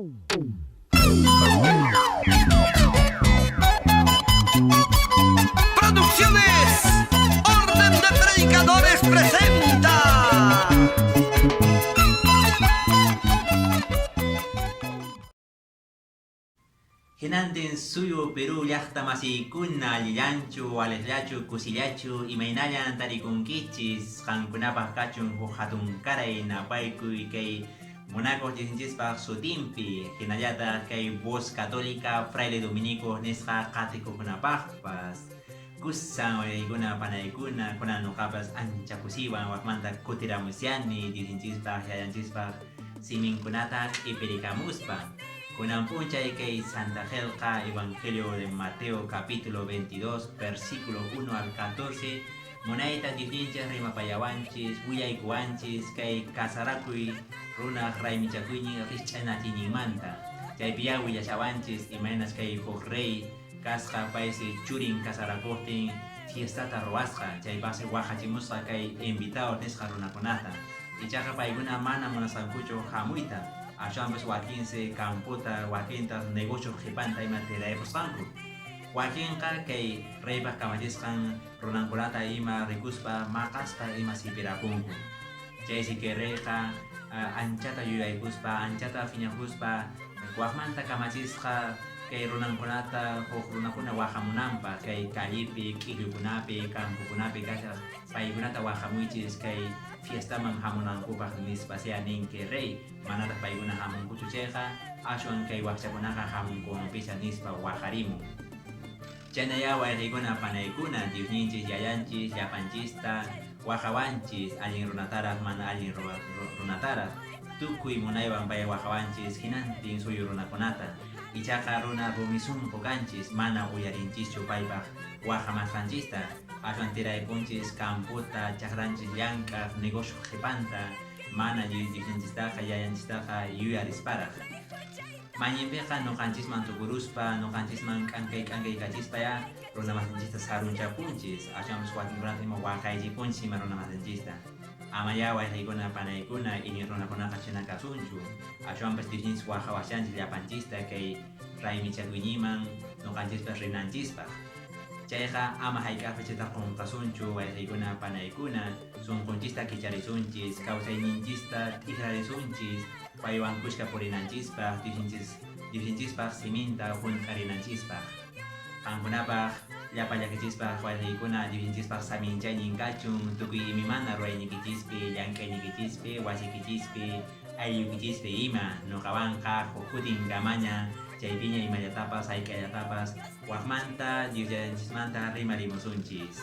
Producciones Orden de Predicadores presenta Hinantin suyo Perú llaqtamasykuna allillachu, aleslachu, kusillachu, imaynayan tarikunkichis, qankunapaq kachun huk hatun karay napaykuy kay Monaco disinchispaq sutimpi, hinallataq kay Voz Católica Fraile Dominico nisqa qatikukunapaqpas. Kusan oyaykuna panaykuna kunan nuqapas ancha kusiwan waqmanta kutiramusyani disinchispaq yayanchispaq siminkunata q'ipirikamuspa. Kunan punchay kay Santa Gelqa Evangelio de Mateo capítulo 22 versículo 1 al 14 munayta difinchas rimapayawanchis willaykuwanchis kay kasarakuy runa raymichakuyñi risch'anatiñinmanta chaypiya willachawanchis imaynas kay huk rey kasqa paysi churin kasarakuqtin fiestata ruwasqa chaypaqsi waqachimusqa kay invitado nisqa runakunata ichaqa paykuna mana munasqankuchu hamuyta ashambas wakinse camputa wakinta negocio qhipanta ima tilaypusqanku wakinqa kay reypaq kamachisqan runankunata ima rikuspa maqaspa ima sipirapunku chaysi kay reyqa anchata yuyaykuspa anchata phiñakuspa waqmanta kamachisqa kay runankunata huk runakuna waqhamunanpaq kay callipi q'illukunapi campukunapi kashaq paykunata waqhamuychis kay fiestaman hamunankupaq nispasia ninki rey manataq paykuna hamunkuchu chayqa ashwan kay waqchakunaqa hamunkuwanpisha nispa waqharimun chaynaya wayqiykuna panaykuna Diosninchis yayanchis llapanchista waqhawanchis allin runataraq mana allin runataraq tukuy munaywan pay waqhawanchis hinantin suyu runakunata ichaqa runa rumisunqu kanchis mana uyarinchischu paypaq waqhamasqanchista ashwan tiraypunchis camputa chaqranchis llank'aq negocio qhipanta mana Diosninchistaqa yayanchistaqa yuyarisparaq mañinpiqa nuqanchisman tukuruspa nuqanchisman k'ankay kachispaya runamasinchista sarunchapunchis ashwanpas wakinkunata ima waqaychipunchis ima runamasinchista amaya wayqiykuna panaykuna ini runakunaqa china kasunchu ashwanpas Diosninchis waqhawashanchis llapanchista kay raymichakuyniman nuqanchispas rinanchispaq chayqa ama hayk'aqpi chayta qunqasunchu wayqiykuna panaykuna sunqunchista kicharisunchis kawsayninchista t'ijrarisunchis paywan kushka purinanchispaq Diosninchispaq siminta hunt'arinanchispaq qankunapaq llapa llakichispaq wayqiykuna Diosninchispaq saminchaynin kachun tukuy imimana ruwaynikichispi llank'aynikichispi wasikichispi ayllukichispi ima nuqawanqa huk kutin kamaña chaypiña imallatapas hayk'allatapas waqmanta Dios yayanchismanta rimarimusunchis